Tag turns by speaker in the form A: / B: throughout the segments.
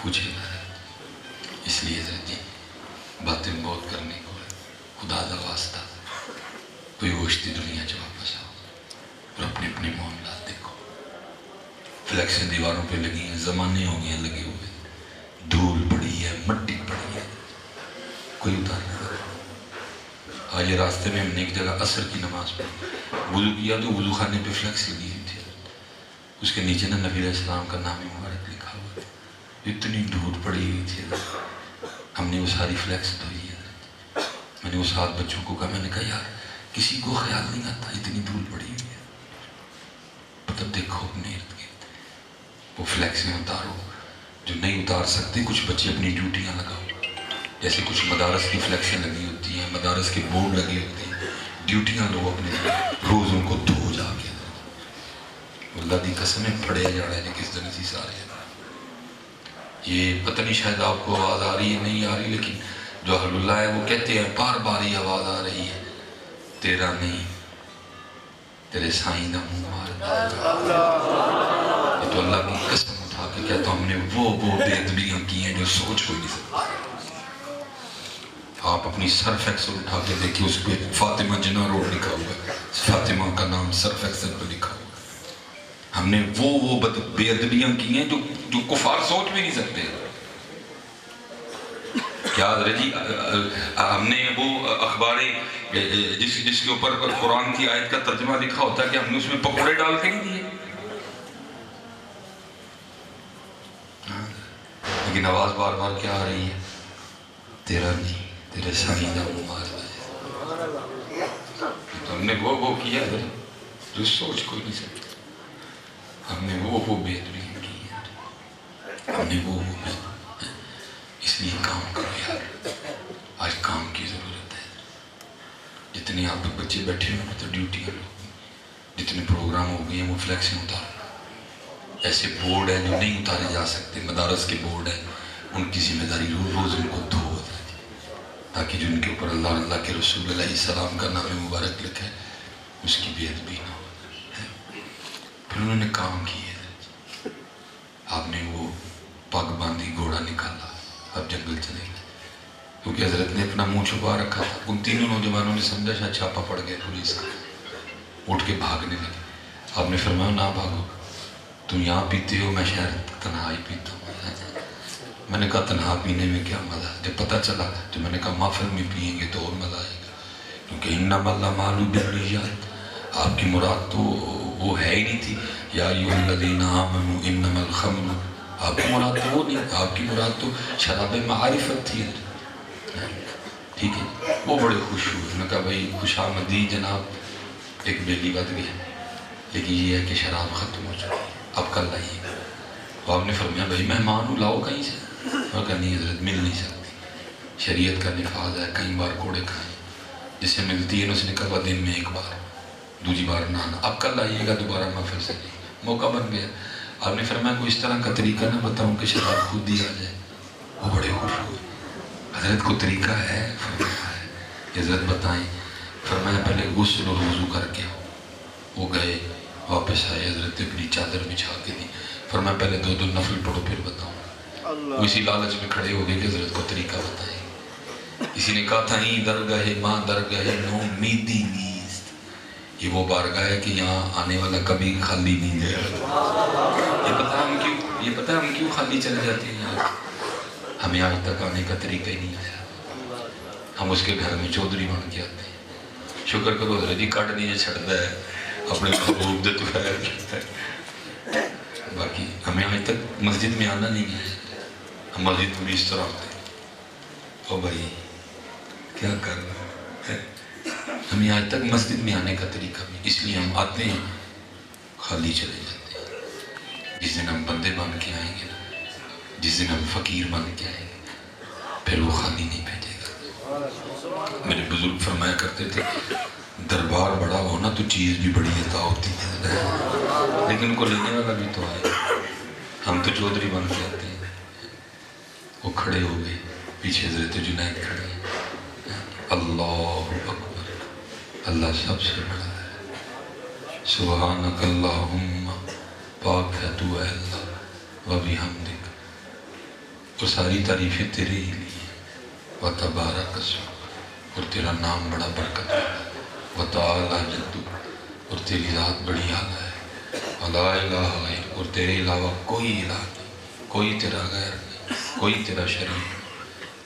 A: پوچھے گا. اس لیے حضرت جی باتیں بہت کرنے کو ہے. خدا دا واسطہ کوئی ہوشتی دنیا چ واپس آؤ اور اپنے اپنے معاملات دیکھو. فلیکسیں دیواروں پہ لگی ہیں، زمانے ہو گئے لگے ہوئے، دھول پڑی ہے، مٹی پڑی ہے، کوئی اتار نہیں کرتا. آج یہ راستے میں ہم نے ایک جگہ عصر کی نماز پڑھی، وضو کیا تو وضو خانے پہ فلیکس لگی ہوئی تھی. اس کے نیچے نا نبی علیہ السلام کا نام مبارک لکھا ہوا تھا. اتنی دھول پڑی ہوئی تھی. ہم نے وہ ساری فلیکس دھوئی ہے. میں نے اس 7 بچوں کو کہا، میں نے کہا یار کسی کو خیال نہیں آتا اتنی دھول پڑی ہوئی ہے. مطلب دیکھو اپنے ارد گرد وہ فلیکسیں اتارو. جو نہیں اتار سکتے کچھ بچے اپنی ڈیوٹیاں لگاؤ. جیسے کچھ مدارس کی فلیکسیں لگی ہوتی ہیں، مدارس کے بورڈ لگے ہوتے ہیں، ڈیوٹیاں لو اپنے روز ان کو دھو جا کے. اللہ دی قسمیں پڑے جا رہے ہیں کس دن اسی سارے. یہ پتہ نہیں شاید آپ کو آواز آ رہی ہے نہیں آ رہی، لیکن جو اہل اللہ ہے وہ کہتے ہیں بار بار یہ آواز آ رہی ہے، تیرا نہیں تیرے سائیں دا منہ مار. یہ تو اللہ کی قسم اٹھا کے کہتا ہوں، ہم نے وہ بے ادبیاں کی ہیں جو سوچ کوئی نہیں سکتا. آپ اپنی سرف ایکسل اٹھا کے دیکھیں، اس پہ فاطمہ جناح روڈ لکھا ہوا ہے، فاطمہ کا نام سرف ایکسل پہ لکھا ہوا ہے. ہم نے وہ بے ادبیاں کی ہیں جو کفار سوچ بھی نہیں سکتے. کیا حضرت جی ہم نے وہ اخباریں جس کے اوپر قرآن کی آیت کا ترجمہ لکھا ہوتا ہے کہ ہم نے اس میں پکوڑے ڈال کے نہیں دیے. لیکن آواز بار بار کیا آ رہی ہے، تیرا نہیں تیرے سائیں دا منہ مار. تو ہم نے وہ کیا جو سوچ کوئی نہیں سکتا. ہم نے وہ بے ادبیاں کی ہیں، ہم نے وہ اس لیے کام کرو یار. آج کام کی ضرورت ہے. جتنے آپ بچے بیٹھے ہوئے تو ڈیوٹی لو، جتنے پروگرام ہو گئے ہیں وہ فلیکسیں اتارو. ایسے بورڈ ہیں جو نہیں اتارے جا سکتے، مدارس کے بورڈ ہیں، ان کی ذمہ داری روز ان کو دھو تاکہ جو ان کے اوپر اللہ کے رسول علیہ السلام کا نام مبارک لکھے اس کی بے ادبی نہ ہو. پھر انہوں نے کام کیے. آپ نے وہ پگ باندھی، گھوڑا نکالا، اب جنگل چلے گئے. کیونکہ حضرت نے اپنا منہ چھپا رکھا تھا. ان تینوں نوجوانوں نے سمجھا شاید چھاپا پڑ گیا پولیس کا، اٹھ کے بھاگنے لگے. آپ نے فرمایا نہ بھاگو، تم یہاں پیتے ہو، میں شہر تنہائی پیتا ہوں. میں نے کہا تنہا پینے میں کیا مزہ. جب پتہ چلا تو میں نے کہا محفل میں پئیں گے تو اور مزہ آئے گا. کیونکہ انما الاعمال بالنیات، آپ کی مراد تو وہ ہے ہی نہیں تھی. یا ایھا الذین آمنوا انما الخمر، آپ کی مراد تو وہ نہیں، آپ کی مراد تو شراب معرفت تھی. ٹھیک ہے، وہ بڑے خوش ہوئے. میں نے کہا بھائی خوش آمدید جناب، ایک بیلی بد گیا، لیکن یہ ہے کہ شراب ختم ہو چکی ہے، اب کل آئیے گا. آپ نے فرمایا بھائی مہمان ہوں، لاؤ کہیں سے. میں کہا نہیں حضرت مل نہیں سکتی، شریعت کا نفاذ ہے. کئی بار کوڑے کھائیں، جس سے ملتی ہے اس نے کہا دن میں 1 بار، دوسری بار نہ آنا، اب کل آئیے گا دوبارہ محفل سے. موقع بن گیا. آپ نے فرمایا کوئی اس طرح کا طریقہ نہ بتاؤں کہ شراب خود دی آ جائے. وہ بڑے خوش ہوئے. حضرت کو طریقہ ہے؟ فرمایا ہے. حضرت بتائیں. فرمایا پہلے غسل اور وضو کر کے آؤ. وہ گئے، واپس آئے. حضرت نے اپنی چادر بچھا کے دی. فرمایا پہلے 2 نفل پڑھو پھر بتاؤں. وہ اسی لالچ میں کھڑے ہو گئے کہ حضرت کو طریقہ بتائیں. کسی نے کہا تھا ہی درگاہ ماں درگاہ نومیدی نیست، یہ وہ بارگاہ ہے کہ یہاں آنے والا کبھی خالی نہیں جائے. یہ پتہ ہم کیوں خالی چلے جاتے ہیں یہاں. ہمیں آج تک آنے کا طریقہ ہی نہیں آیا. ہم اس کے گھر میں چودھری بن کے آتے ہیں. شکر کرو حضرت جی کٹ نہیں چھڑتا ہے اپنے محبوب دے تو خیر. باقی ہمیں آج تک مسجد میں آنا نہیں ہے. ہم مسجد میں بھی اس طرح آتے ہیں. او بھائی کیا کر رہا ہے. ہمیں آج تک مسجد میں آنے کا طریقہ بھی، اس لیے ہم آتے ہیں خالی چلے جاتے ہیں. جس دن ہم بندے بن کے آئیں گے نا، جس دن ہم فقیر بن کے آئیں گے، پھر وہ خالی نہیں بھیجے گا. میرے بزرگ فرمایا کرتے تھے دربار بڑا ہونا تو چیز بھی بڑی عطا ہوتی ہے، لیکن ان کو لینے والا بھی تو ہے. ہم تو چودھری بن کے آتے ہیں. وہ کھڑے ہو گئے، پیچھے حضرت جنید کھڑے ہیں. اللہ اکبر، اللہ سب سے بڑا ہے. سبحانک اللہم، پاک ہے تو اے اللہ، و بحمدک. وہ ساری تعریفیں تیرے ہی لیے، وَتَبَارَكَ اسْمُكَ، اور تیرا نام بڑا برکت والا ہے، وَتَعَالَى جَدُّكَ، اور تیری ذات بڑی اعلیٰ ہے، وَلَا إِلَٰهَ غَيْرُكَ، اور تیرے علاوہ کوئی الہ نہیں، کوئی تیرا غیر نہیں، کوئی تیرا شریک نہیں۔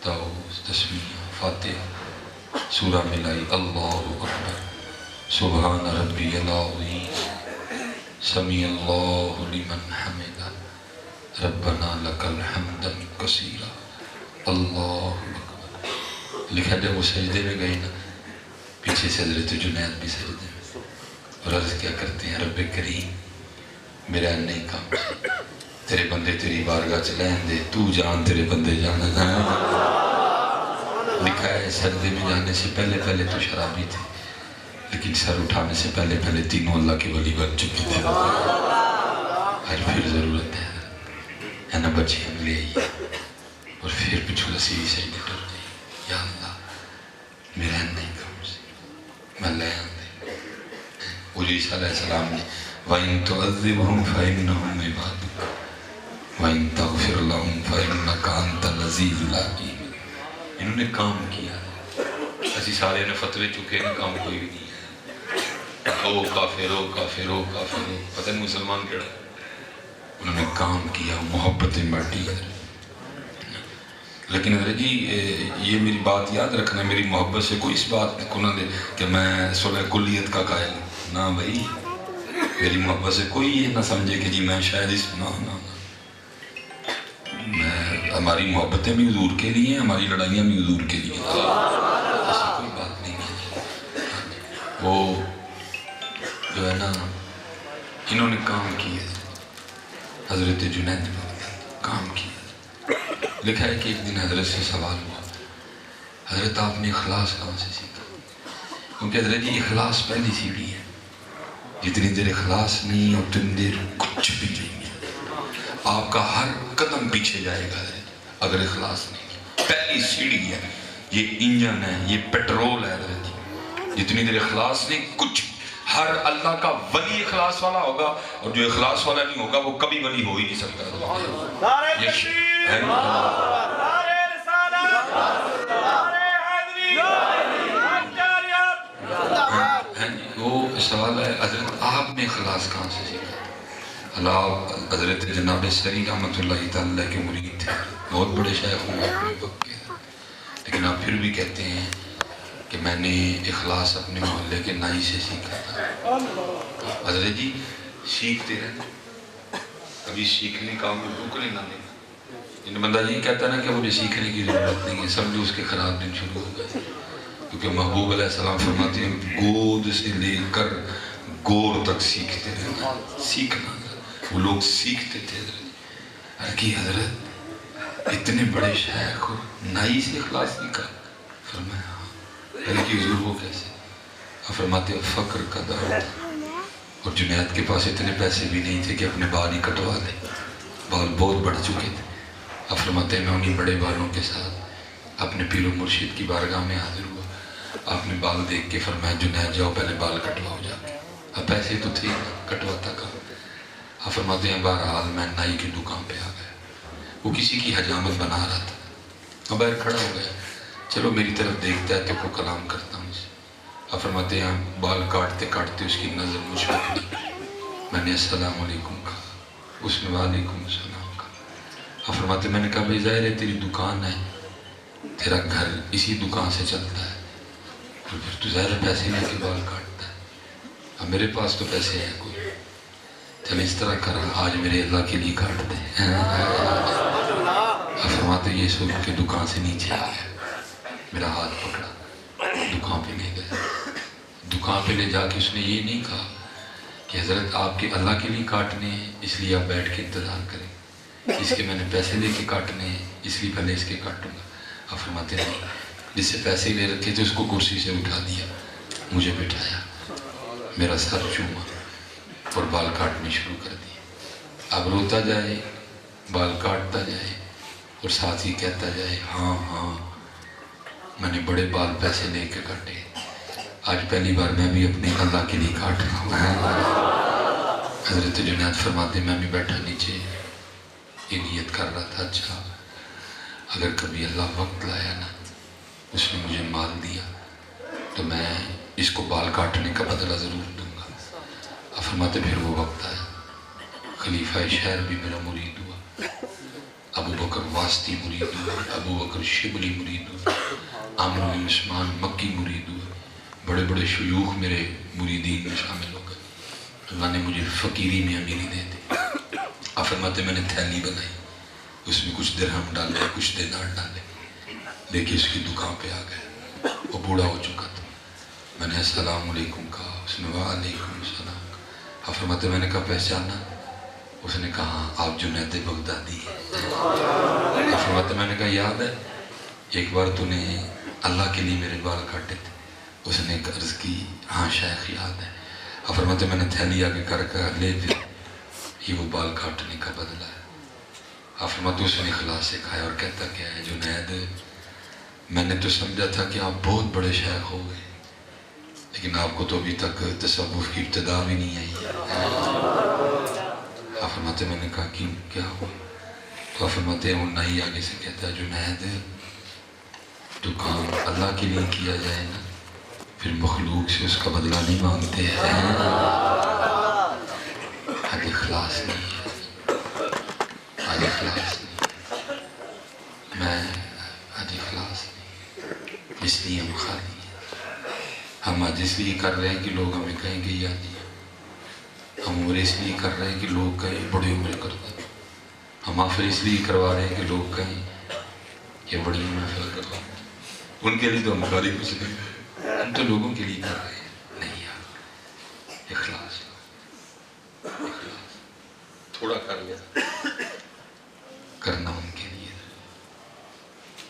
A: تعوذ، تسمیہ، فاتحہ، سورہ ملائی، اللہ اکبر، سبحان ربی العظیم، سمیع اللہ لمن حمدہ، ربنا لک الحمد کثیرا، اللہ اکبر۔ لکھا جب وہ سجدے میں گئی نا، پیچھے سے حضرت جنید بھی سجدے میں، اور عرض کیا کرتے ہیں، رب کریم میرا نہیں کام، تیرے بندے تیری بارگاہ چلائیں دے، تو جان تیرے بندے جانا ہے۔ لکھا ہے سجدے میں جانے سے پہلے تو شرابی تھے، لیکن سر اٹھانے سے پہلے تینوں اللہ کے ولی بن چکے تھے۔ اور پھر ضرورت ہے نا بچے ہم لے آئیے، اور پھر پچھو لسیوی سجدے ٹر جائیے، یا اللہ میرا نہیں کام سے میں لے آندے۔ حضور عیسیٰ علیہ السلام نے وَإِن تُعَذِّبْهُمْ فَإِنَّهُمْ عِبَادُكَ وَإِن تَغْفِرْ لَهُمْ فَإِنَّكَ أَنْتَ الْعَزِيزُ الْحَكِيمُ۔ انہوں نے کام کیا ہے، اسی سارے نے فتوے چکے نا، کام کوئی بھی نہیں ہے، او کافر ہو کافر ہو کافر ہو، پتہ نہیں مسلمان کیڑا ہے۔ انہوں نے کام کیا، محبتیں بانٹی ہے۔ لیکن حضرت جی یہ میری بات یاد رکھنا، میری محبت سے کوئی اس بات کو نہ دے کہ میں صلح کلیت کا قائل ہوں، نہ بھائی، میری محبت سے کوئی یہ نہ سمجھے کہ جی میں شاید اس نہ ہماری محبتیں بھی حضور کے لیے ہیں، ہماری لڑائیاں بھی حضور کے لیے ہیں، ایسی کوئی بات نہیں ہے۔ وہ جو ہے نا، انہوں نے کام کیا، حضرت جنید نے کام کیا۔ لکھا ہے کہ ایک دن حضرت سے سوال ہوا، حضرت آپ نے اخلاص کہاں سے سیکھا؟ کیونکہ حضرت جی اخلاص پہلی سیڑھی ہے، جتنی دیر اخلاص نہیں اتنی دیر کچھ بھی نہیں ہے، آپ کا ہر قدم پیچھے جائے گا اگر اخلاص نہیں۔ پہلی سیڑھی ہے، یہ انجن ہے، یہ پیٹرول ہے حضرت جی، جتنی دیر اخلاص نہیں کچھ۔ ہر اللہ کا ولی اخلاص والا ہوگا، اور جو اخلاص والا نہیں ہوگا وہ کبھی ولی ہو ہی نہیں سکتا۔ وہ سوال ہے حضرت آپ نے اخلاص کہاں سے سیکھا؟ اللہ حضرت جناب سری رحمت اللہ تعالیٰ کے مرید تھے، بہت بڑے شیخ ہوئے اپنے وقت کے، لیکن آپ پھر بھی کہتے ہیں کہ میں نے اخلاص اپنے محلے کے نائی سے سیکھا تھا۔ حضرت جی سیکھتے رہتے، کبھی سیکھنے کا میں بھوک نہیں لانے کا۔ ان بندہ یہ کہتا ہے نا کہ مجھے سیکھنے کی ضرورت نہیں ہے، سمجھو اس کے خراب دن شروع ہو گئے، کیونکہ محبوب علیہ السلام فرماتے ہیں گود سے لے کر گور تک سیکھتے رہنا، سیکھنا۔ وہ لوگ سیکھتے تھے حضرت کہ حضرت اتنے بڑے شیخ اور نائی سے اخلاص سیکھا؟ فرمایا ہاں۔ کہ حضور وہ کیسے؟ آپ فرماتے ہیں فقر کا دور تھا، اور جنید کے پاس اتنے پیسے بھی نہیں تھے کہ اپنے بال ہی کٹوا لے، بال بہت بڑھ چکے تھے۔ آپ فرماتے ہیں میں انہیں بڑے بالوں کے ساتھ اپنے پیر و مرشد کی بارگاہ میں حاضر ہوا، آپ نے بال دیکھ کے فرمایا جنید جاؤ پہلے بال کٹواؤ جا کے۔ اب پیسے تو تھے کٹواتا کہاں؟ آپ فرماتے ہیں بہرحال میں نائی کی دکان پہ آ گیا، وہ کسی کی حجامت بنا رہا تھا، میں باہر کھڑا ہو گیا، چلو میری طرف دیکھتا ہے تو کو کلام کرتا ہوں اسے۔ آپ فرماتے ہیں بال کاٹتے کاٹتے اس کی نظر مجھ پہ پڑی، میں نے السلام علیکم کہا، اس نے وعلیکم السلام کہا۔ آپ فرماتے ہیں میں نے کہا بھائی ظاہر ہے تیری دکان ہے، تیرا گھر اسی دکان سے چلتا ہے، اور پھر تو ظاہر پیسے لے کے بال کاٹتا ہے، اب میرے پاس تو پیسے ہیں کوئی، چل اس طرح کر آج میرے اللہ کے لیے کاٹ دے۔ آپ فرماتے یہ سن کے دکان سے نیچے آ گیا، میرا ہاتھ پکڑا، دکان پہ لے گئے۔ دکان پہ لے جا کے اس نے یہ نہیں کہا کہ حضرت آپ کے اللہ کے لیے کاٹنے ہیں اس لیے آپ بیٹھ کے انتظار کریں، اس کے میں نے پیسے لے کے کاٹنے ہیں اس لیے پہلے اس کے کاٹوں گا۔ آپ فرماتے نہیں، جس سے پیسے لے رکھے تھے اس کو کرسی سے اٹھا دیا، مجھے بٹھایا، میرا سر چوما اور بال کاٹنے شروع کر دیے۔ اب روتا جائے، بال کاٹتا جائے، اور ساتھ ہی کہتا جائے ہاں ہاں میں نے بڑے بال پیسے لے کے کاٹے، آج پہلی بار میں بھی اپنے اللہ کے لیے کاٹ رہا ہوں۔ حضرت جنید فرماتے میں بھی بیٹھا نیچے یہ نیت کر رہا تھا، اچھا اگر کبھی اللہ وقت لایا نا، اس نے مجھے مال دیا تو میں اس کو بال کاٹنے کا بدلہ ضرور دوں گا۔ آپ فرماتے پھر وہ وقت آیا، خلیفہ شہر بھی میرا مرید ہوا، ابو بکر واسطی مرید ہوا، ابو بکر شبلی مرید ہوا، عامر بن عثمان مکی مرید ہوا، بڑے بڑے شیوخ میرے مریدین میں شامل ہو گئے۔ اللہ نے مجھے فقیری میں امیری دے دی۔ آپ فرماتے میں نے تھیلی بنائی، اس میں کچھ درہم ڈالے، کچھ دینار ڈالے، لے کے اس کی دکان پہ آ گئے۔ وہ بوڑھا ہو چکا تھا۔ میں نے السلام علیکم کہا، اس نے وعلیکم السلام کہا۔ آپ فرماتے میں نے کہا پہچانا؟ اس نے کہا آپ جنید بغدادی ہیں۔ آپ فرماتے میں نے کہا یاد ہے ایک بار تو نے اللہ کے لیے میرے بال کاٹے تھے؟ اس نے عرض کی ہاں شیخ یاد ہے۔ آپ فرماتے میں نے تھیلی آگے کر لے پھر یہ وہ بال کاٹنے کا بدلہ ہے۔ آپ فرماتے اس نے اخلاص سے کھایا اور کہتا کیا ہے جنید، میں نے تو سمجھا تھا کہ آپ بہت بڑے شیخ ہو گئے، لیکن آپ کو تو ابھی تک تصوف کی ابتدا بھی نہیں آئی ہے۔ آپ فرماتے میں نے کہا کیوں کیا ہوا؟ تو آپ فرماتے ہیں وہ نائی آگے سے کہتا ہے جنید، جو کام اللہ کے لیے کیا جائے نا پھر مخلوق سے اس کا بدلہ نہیں مانگتے ہیں۔ آج اخلاص نہیں ہے، آج اخلاص نہیں، میں آج اخلاص نہیں، اس لیے ہم خالی ہیں۔ ہم آج اس لیے کر رہے ہیں کہ لوگ ہمیں کہیں گے یا نہیں، ہم عمر اس لیے کر رہے ہیں کہ لوگ کہیں بڑی عمر کرتے ہیں، ہم محفل اس لیے کروا رہے ہیں کہ لوگ کہیں یہ بڑی محفل کرتے ہیں۔ ان کے لیے تو ہم خالی کچھ نہیں، ہم تو لوگوں کے لیے کر رہے ہیں۔ نہیں یار، اخلاص اخلاص تھوڑا کر لیا کرنا ان کے لیے،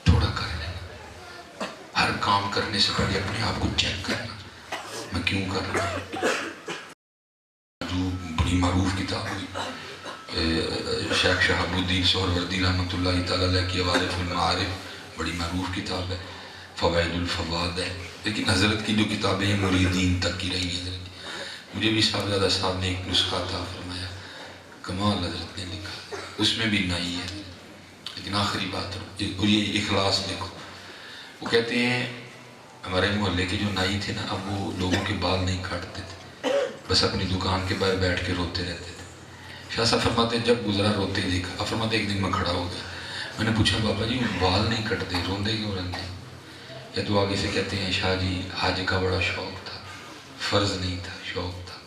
A: تھوڑا کر لینا۔ ہر کام کرنے سے پہلے اپنے آپ کو چیک کرنا، میں کیوں کر رہا ہوں۔ جو بڑی معروف کتاب ہوئی شیخ شہاب الدین سہروردی رحمۃ اللہ تعالیٰ علیہ کی عوارف المعارف، بڑی معروف کتاب ہے، فوائد الفواد ہے، لیکن حضرت کی جو کتابیں ہیں مریدین تک کی رہی ہیں۔ مجھے بھی صاحبزادہ صاحب نے ایک نسخہ تھا، فرمایا کمال حضرت نے لکھا، اس میں بھی نائی ہے، لیکن آخری بات اور یہ اخلاص دیکھو۔ وہ کہتے ہیں ہمارے محلے کے جو نائی تھے نا، اب وہ لوگوں کے بال نہیں کاٹتے تھے، بس اپنی دکان کے باہر بیٹھ کے روتے رہتے تھے۔ شاہ صاحب فرماتے جب گزرا روتے دیکھا، فرماتے ایک دن میں کھڑا ہو گیا، میں نے پوچھا بابا جی بال نہیں کٹتے، روندے کیوں رہتے ہیں؟ یا تو آگے سے کہتے ہیں شاہ جی حج کا بڑا شوق تھا، فرض نہیں تھا، شوق تھا،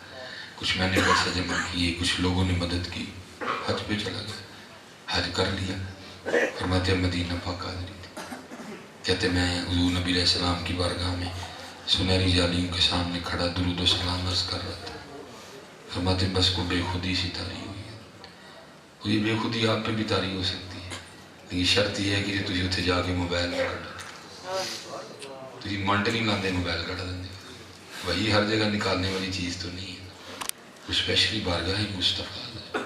A: کچھ میں نے پیسے جمع کیے، کچھ لوگوں نے مدد کی، حج پہ چلا گیا، حج کر لیا۔ فرماتے مدینہ پاک حاضری تھی، کہتے میں حضور نبی علیہ السلام کی بارگاہ میں سنہری جالیوں کے سامنے کھڑا درود و سلام عرض کر رہا تھا۔ فرماتے بس کو بے خودی سی طاری ہوئی ہے، اور یہ بے خودی آپ پہ بھی طاری ہو سکتی ہے، لیکن شرط یہ ہے کہ تجھے اتنے جا کے موبائل نہ کٹا، تجھے منٹ نہیں لاندے موبائل کٹا دیں، وہی ہر جگہ نکالنے والی چیز تو نہیں ہے، اسپیشلی بارگاہ مصطفیٰ ہے۔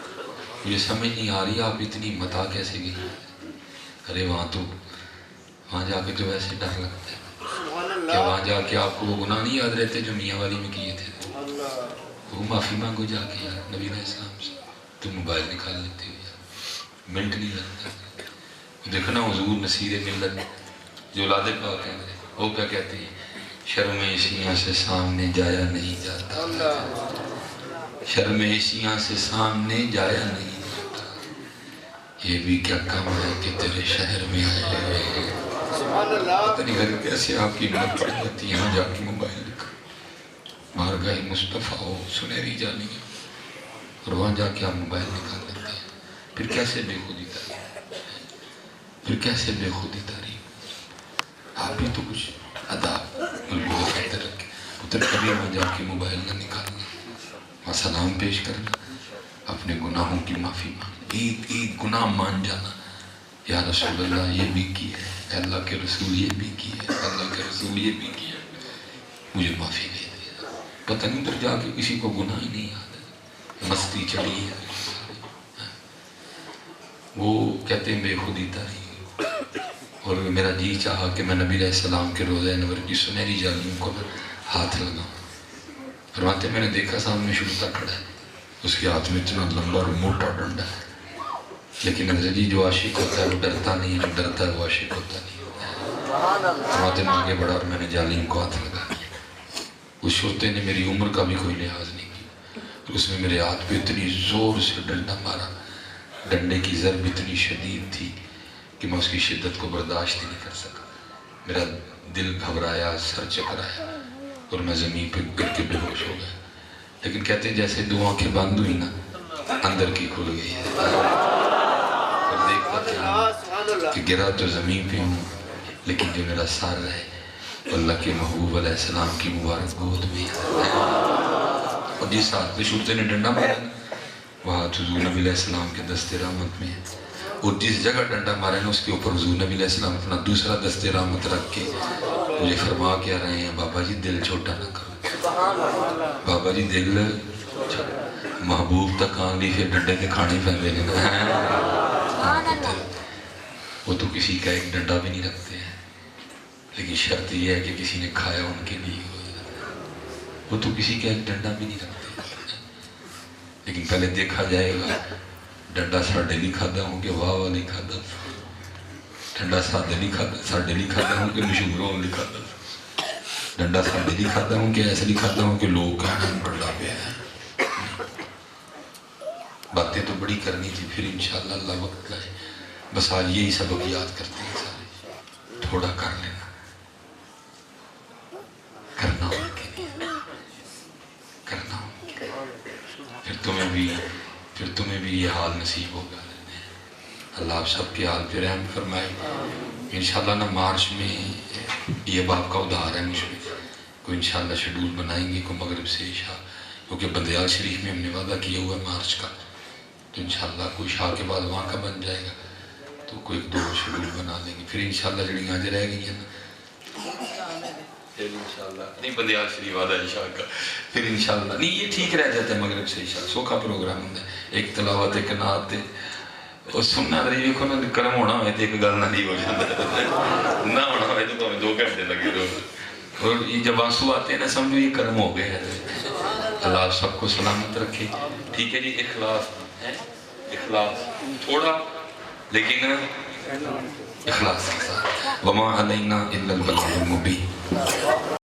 A: مجھے سمجھ نہیں آ رہی آپ اتنی متا کیسے گئی؟ ارے وہاں جا کے تو ویسے ڈر لگتا ہے، کیا وہاں جا کے آپ کو وہ گناہ نہیں یاد رہتے جو میاں والی میں کیے تھے؟ وہ معافی مانگو جا کے یار نبی علیہ السلام سے، تم موبائل نکال لیتے ہو یار، منٹ نہیں لگتا۔ دیکھنا حضور نصیر ملت جو اولاد پاک ہیں وہ کیا کہتے ہیں، شرم عیسیاں سے سامنے جایا نہیں جاتا، شرم عیسیاں سے سامنے جایا نہیں جاتا، یہ بھی کیا کم ہے کہ تیرے شہر میں آئے ہوئے ہیں۔ پتہ نہیں گھر کیسے آپ کی ہمت پڑ جاتی ہے یہاں جا کے موبائل لکھا، بارگاہ مصطفیٰ ہو سنہری جالی ہے، اور وہاں جا کے آپ موبائل نکال لیتے ہیں۔ پھر کیسے بے خودی تعریف، پھر کیسے بے خودی تعریف؟ آپ بھی تو کچھ اداب ملکو فیدر رکھے، ادھر کبھی وہاں جا کے موبائل نہ نکالنا، وہاں سلام پیش کرنا، اپنے گناہوں کی معافی مانگنا، ایک گناہ مان جانا، یا رسول اللہ یہ بھی کیا ہے، اے اللہ کے رسول یہ بھی کیا ہے، اللہ کے رسول یہ بھی کیا ہے، مجھے معافی دے دیا۔ پتہ نہیں ادھر جا کے کسی کو گناہ ہی نہیں یاد ہے، مستی چڑھی ہے۔ وہ کہتے ہیں بے خودی تعریف، اور میرا جی چاہا کہ میں نبی علیہ السلام کے روضہ انور کی سنہری جالیوں کو ہاتھ لگاؤں۔ فرماتے میں نے دیکھا سامنے شرطہ کھڑا ہے، اس کے ہاتھ میں اتنا لمبا اور موٹا ڈنڈا ہے، لیکن حضرت جی جو عاشق ہوتا ہے وہ ڈرتا نہیں ہے، جو ڈرتا ہے وہ عاشق ہوتا نہیں ہے۔ فرماتے ہیں آگے بڑھا اور میں نے جالین کو ہاتھ لگا دیا۔ اس شرطے نے میری عمر کا بھی کوئی لحاظ نہیں کیا، اس نے میرے ہاتھ پہ اتنی زور سے ڈنڈا مارا، ڈنڈے کی ضرب اتنی شدید تھی کہ میں اس کی شدت کو برداشت ہی نہیں کر سکا۔ میرا دل گھبرایا، سر چکرایا اور میں زمین پہ گر کے بے ہوش ہو گیا۔ لیکن کہتے ہیں جیسے دو آنکھیں بند ہوئی نا، اندر کی کھل گئی ہے۔ اور دیکھتا تھا کہ گرا تو زمین پہ ہوں، لیکن جو میرا سر ہے اللہ کے محبوب علیہ السلام کی مبارک گود میں ہے۔ اور جس ہاتھ پہ شرطے نے ڈنڈا مارا نا، وہ ہاتھ حضور نبی علیہ السلام کے دست رحمت میں ہے۔ اور جس جگہ ڈنڈا مارا نا، اس کے اوپر حضور نبی علیہ السلام اپنا دوسرا دست رحمت رکھ کے مجھے فرما کیا رہے ہیں، بابا جی دل چھوٹا نہ کرو، بابا جی دل محبوب تک آن لی پھر ڈنڈے کے کھانے پہنتے ہیں۔ وہ تو کسی کا ایک ڈنڈا بھی نہیں رکھتے ہیں، لیکن شرط یہ ہے کہ کسی نے کھایا ان کے لیے ہو جاتا۔ وہ تو کسی کا ایک ڈنڈا بھی نہیں رکھتے، لیکن پہلے دیکھا جائے گا ڈنڈا ساڑھے نہیں کھادا ہوں کہ واہ واہ نہیں کھادا، ڈنڈا ساڑھے نہیں کھادا ہوں کہ مشہوروں نہیں کھادا، ڈنڈا ساڑھے نہیں کھادا ہوں کہ ایسے نہیں کھادا ہوں کہ لوگ کہنا بڑھا پہ ہیں۔ باتیں تو بڑی کرنی تھی، پھر انشاءاللہ اللہ وقت لائے، بس آج یہی سبق یاد کرتے ہیں سارے، تھوڑا کر لینا، کرنا ان کے لیے، کرنا ان کے لیے، پھر تمہیں بھی یہ حال نصیب ہوگا۔ اللہ آپ سب کے حال پہ رحم فرمائے۔ انشاءاللہ نا مارچ میں یہ باپ کا ادھار ہے مجھ پہ، کوئی انشاءاللہ شیڈول بنائیں گے، کوئی مغرب سے عشاء، کیونکہ بندیال شریف میں ہم نے وعدہ کیا ہوا ہے مارچ کا، تو انشاءاللہ کوئی عشاء کے بعد وہاں کا بن جائے گا، تو کوئی ایک دو شیڈول بنا لیں گے، پھر انشاءاللہ جڑی آج رہ گئی ہیں نا، پھر انشاءاللہ نہیں بندیال شریف وعدہ عشاء کا، پھر انشاءاللہ نہیں یہ ٹھیک رہ جاتا ہے، مغرب سے عشاء سوکھا پروگرام ہوتا ہے، ایک تلاوت ایک نعت تے اور سننا رہی دیکھو نا، کرم ہونا ہوئے تو ایک گل نہ نہیں ہو جاتا ہے، نہ ہونا ہوئے تو 2 گھنٹے لگے رہو، اور یہ جب آنسو آتے ہیں نا سمجھو یہ کرم ہو گئے ہیں۔ اللہ آپ سب کو سلامت رکھے۔ ٹھیک ہے جی، اخلاص ہے، اخلاص تھوڑا لیکن اخلاص کے ساتھ، وَمَا عَلَيْنَا إِلَّا الْبَلَاغُ الْمُبِينُ۔